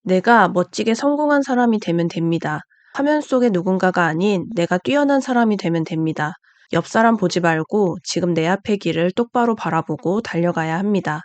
내가 멋지게 성공한 사람이 되면 됩니다. 화면 속의 누군가가 아닌 내가 뛰어난 사람이 되면 됩니다. 옆 사람 보지 말고 지금 내 앞의 길을 똑바로 바라보고 달려가야 합니다.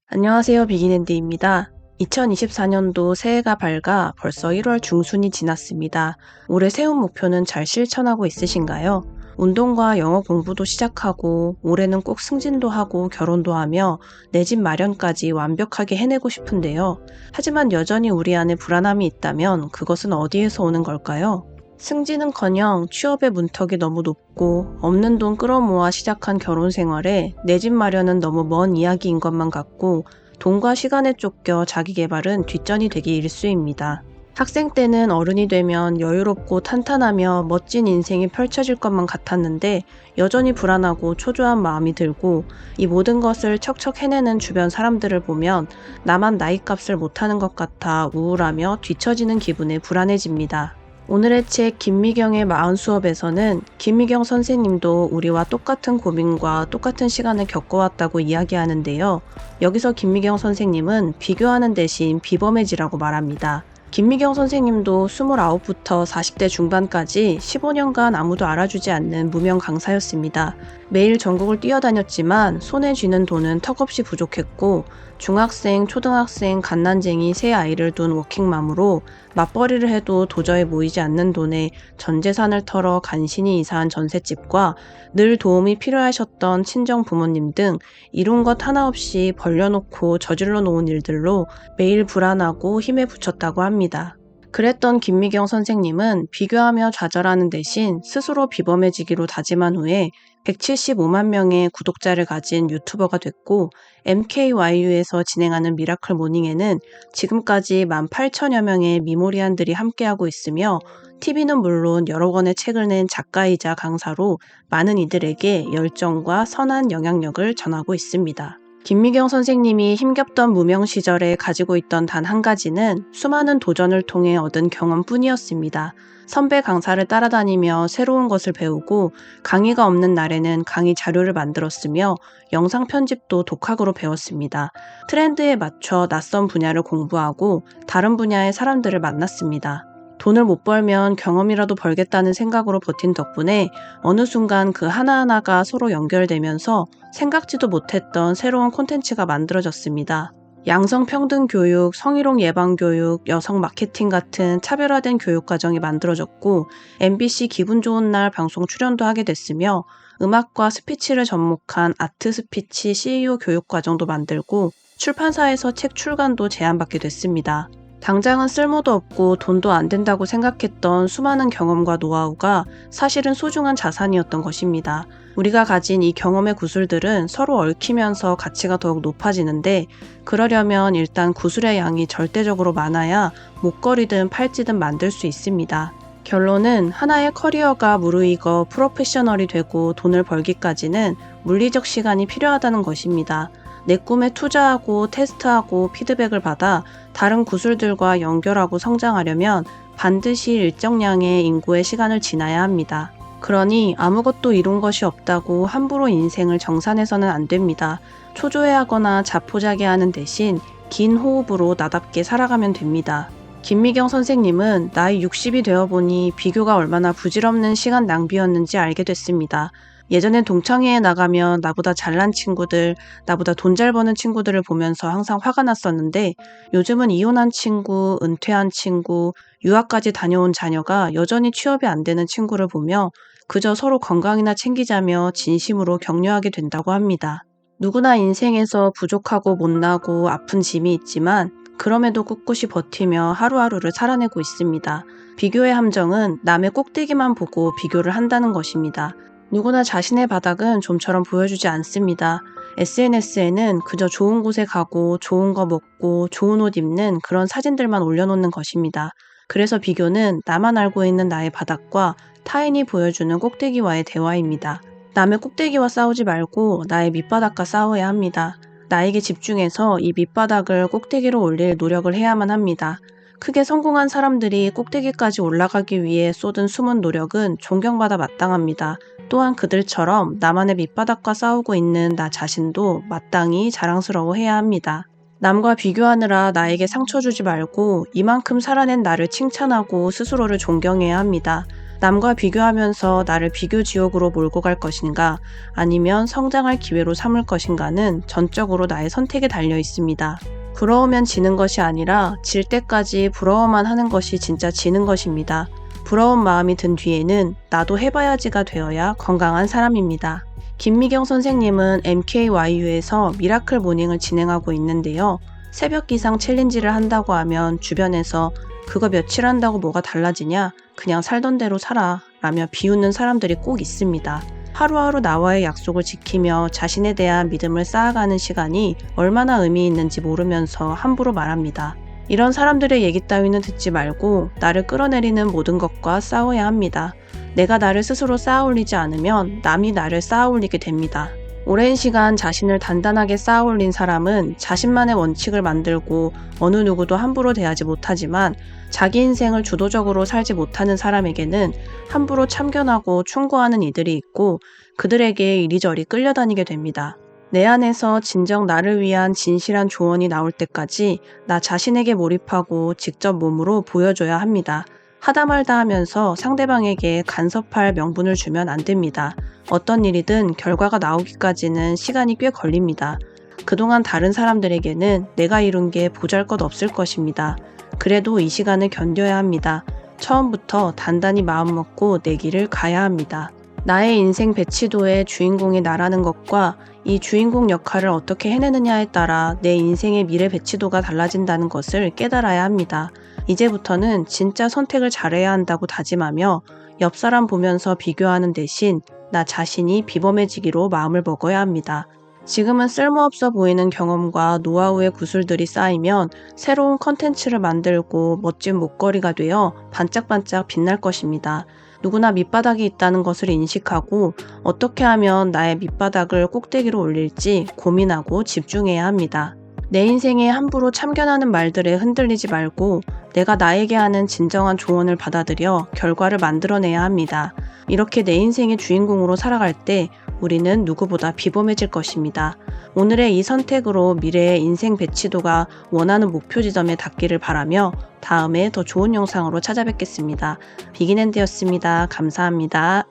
안녕하세요. 비긴앤디입니다. 2024년도 새해가 밝아 벌써 1월 중순이 지났습니다. 올해 세운 목표는 잘 실천하고 있으신가요? 운동과 영어 공부도 시작하고 올해는 꼭 승진도 하고 결혼도 하며 내 집 마련까지 완벽하게 해내고 싶은데요. 하지만 여전히 우리 안에 불안함이 있다면 그것은 어디에서 오는 걸까요? 승진은커녕 취업의 문턱이 너무 높고 없는 돈 끌어모아 시작한 결혼 생활에 내 집 마련은 너무 먼 이야기인 것만 같고 돈과 시간에 쫓겨 자기 개발은 뒷전이 되기 일쑤입니다. 학생 때는 어른이 되면 여유롭고 탄탄하며 멋진 인생이 펼쳐질 것만 같았는데 여전히 불안하고 초조한 마음이 들고 이 모든 것을 척척 해내는 주변 사람들을 보면 나만 나이값을 못하는 것 같아 우울하며 뒤처지는 기분에 불안해집니다. 오늘의 책 김미경의 마흔 수업에서는 김미경 선생님도 우리와 똑같은 고민과 똑같은 시간을 겪어왔다고 이야기하는데요. 여기서 김미경 선생님은 비교하는 대신 비범해지라고 말합니다. 김미경 선생님도 29부터 40대 중반까지 15년간 아무도 알아주지 않는 무명 강사였습니다. 매일 전국을 뛰어다녔지만 손에 쥐는 돈은 턱없이 부족했고 중학생, 초등학생, 갓난쟁이 세 아이를 둔 워킹맘으로 맞벌이를 해도 도저히 모이지 않는 돈에 전 재산을 털어 간신히 이사한 전셋집과 늘 도움이 필요하셨던 친정 부모님 등 이룬 것 하나 없이 벌려놓고 저질러 놓은 일들로 매일 불안하고 힘에 부쳤다고 합니다. 그랬던 김미경 선생님은 비교하며 좌절하는 대신 스스로 비범해지기로 다짐한 후에 175만 명의 구독자를 가진 유튜버가 됐고 MKYU에서 진행하는 미라클 모닝에는 지금까지 18,000여 명의 미모리안들이 함께하고 있으며 TV는 물론 여러 권의 책을 낸 작가이자 강사로 많은 이들에게 열정과 선한 영향력을 전하고 있습니다. 김미경 선생님이 힘겹던 무명 시절에 가지고 있던 단 한 가지는 수많은 도전을 통해 얻은 경험뿐이었습니다. 선배 강사를 따라다니며 새로운 것을 배우고 강의가 없는 날에는 강의 자료를 만들었으며 영상 편집도 독학으로 배웠습니다. 트렌드에 맞춰 낯선 분야를 공부하고 다른 분야의 사람들을 만났습니다. 돈을 못 벌면 경험이라도 벌겠다는 생각으로 버틴 덕분에 어느 순간 그 하나하나가 서로 연결되면서 생각지도 못했던 새로운 콘텐츠가 만들어졌습니다. 양성평등 교육, 성희롱 예방 교육, 여성 마케팅 같은 차별화된 교육 과정이 만들어졌고 MBC 기분 좋은 날 방송 출연도 하게 됐으며 음악과 스피치를 접목한 아트 스피치 CEO 교육 과정도 만들고 출판사에서 책 출간도 제안받게 됐습니다. 당장은 쓸모도 없고 돈도 안 된다고 생각했던 수많은 경험과 노하우가 사실은 소중한 자산이었던 것입니다. 우리가 가진 이 경험의 구슬들은 서로 얽히면서 가치가 더욱 높아지는데 그러려면 일단 구슬의 양이 절대적으로 많아야 목걸이든 팔찌든 만들 수 있습니다. 결론은 하나의 커리어가 무르익어 프로페셔널이 되고 돈을 벌기까지는 물리적 시간이 필요하다는 것입니다. 내 꿈에 투자하고 테스트하고 피드백을 받아 다른 구슬들과 연결하고 성장하려면 반드시 일정량의 인고의 시간을 지나야 합니다. 그러니 아무것도 이룬 것이 없다고 함부로 인생을 정산해서는 안 됩니다. 초조해하거나 자포자기하는 대신 긴 호흡으로 나답게 살아가면 됩니다. 김미경 선생님은 나이 60이 되어 보니 비교가 얼마나 부질없는 시간 낭비였는지 알게 됐습니다. 예전엔 동창회에 나가면 나보다 잘난 친구들, 나보다 돈 잘 버는 친구들을 보면서 항상 화가 났었는데 요즘은 이혼한 친구, 은퇴한 친구, 유학까지 다녀온 자녀가 여전히 취업이 안 되는 친구를 보며 그저 서로 건강이나 챙기자며 진심으로 격려하게 된다고 합니다. 누구나 인생에서 부족하고 못나고 아픈 짐이 있지만 그럼에도 꿋꿋이 버티며 하루하루를 살아내고 있습니다. 비교의 함정은 남의 꼭대기만 보고 비교를 한다는 것입니다. 누구나 자신의 바닥은 좀처럼 보여주지 않습니다. SNS에는 그저 좋은 곳에 가고 좋은 거 먹고 좋은 옷 입는 그런 사진들만 올려놓는 것입니다. 그래서 비교는 나만 알고 있는 나의 바닥과 타인이 보여주는 꼭대기와의 대화입니다. 남의 꼭대기와 싸우지 말고 나의 밑바닥과 싸워야 합니다. 나에게 집중해서 이 밑바닥을 꼭대기로 올릴 노력을 해야만 합니다. 크게 성공한 사람들이 꼭대기까지 올라가기 위해 쏟은 숨은 노력은 존경받아 마땅합니다. 또한 그들처럼 나만의 밑바닥과 싸우고 있는 나 자신도 마땅히 자랑스러워해야 합니다. 남과 비교하느라 나에게 상처 주지 말고 이만큼 살아낸 나를 칭찬하고 스스로를 존경해야 합니다. 남과 비교하면서 나를 비교 지옥으로 몰고 갈 것인가, 아니면 성장할 기회로 삼을 것인가는 전적으로 나의 선택에 달려 있습니다. 부러우면 지는 것이 아니라 질 때까지 부러워만 하는 것이 진짜 지는 것입니다. 부러운 마음이 든 뒤에는 나도 해봐야지가 되어야 건강한 사람입니다. 김미경 선생님은 MKYU에서 미라클 모닝을 진행하고 있는데요. 새벽 기상 챌린지를 한다고 하면 주변에서 그거 며칠 한다고 뭐가 달라지냐? 그냥 살던 대로 살아 라며 비웃는 사람들이 꼭 있습니다. 하루하루 나와의 약속을 지키며 자신에 대한 믿음을 쌓아가는 시간이 얼마나 의미 있는지 모르면서 함부로 말합니다. 이런 사람들의 얘기 따위는 듣지 말고 나를 끌어내리는 모든 것과 싸워야 합니다. 내가 나를 스스로 쌓아올리지 않으면 남이 나를 쌓아올리게 됩니다. 오랜 시간 자신을 단단하게 쌓아올린 사람은 자신만의 원칙을 만들고 어느 누구도 함부로 대하지 못하지만, 자기 인생을 주도적으로 살지 못하는 사람에게는 함부로 참견하고 충고하는 이들이 있고 그들에게 이리저리 끌려다니게 됩니다. 내 안에서 진정 나를 위한 진실한 조언이 나올 때까지 나 자신에게 몰입하고 직접 몸으로 보여줘야 합니다. 하다 말다 하면서 상대방에게 간섭할 명분을 주면 안 됩니다. 어떤 일이든 결과가 나오기까지는 시간이 꽤 걸립니다. 그동안 다른 사람들에게는 내가 이룬 게 보잘것없을 것입니다. 그래도 이 시간을 견뎌야 합니다. 처음부터 단단히 마음먹고 내 길을 가야 합니다. 나의 인생 배치도의 주인공이 나라는 것과 이 주인공 역할을 어떻게 해내느냐에 따라 내 인생의 미래 배치도가 달라진다는 것을 깨달아야 합니다. 이제부터는 진짜 선택을 잘해야 한다고 다짐하며 옆 사람 보면서 비교하는 대신 나 자신이 비범해지기로 마음을 먹어야 합니다. 지금은 쓸모없어 보이는 경험과 노하우의 구슬들이 쌓이면 새로운 컨텐츠를 만들고 멋진 목걸이가 되어 반짝반짝 빛날 것입니다. 누구나 밑바닥이 있다는 것을 인식하고 어떻게 하면 나의 밑바닥을 꼭대기로 올릴지 고민하고 집중해야 합니다. 내 인생에 함부로 참견하는 말들에 흔들리지 말고 내가 나에게 하는 진정한 조언을 받아들여 결과를 만들어내야 합니다. 이렇게 내 인생의 주인공으로 살아갈 때 우리는 누구보다 비범해질 것입니다. 오늘의 이 선택으로 미래의 인생 배치도가 원하는 목표 지점에 닿기를 바라며 다음에 더 좋은 영상으로 찾아뵙겠습니다. 비긴앤드였습니다. 감사합니다.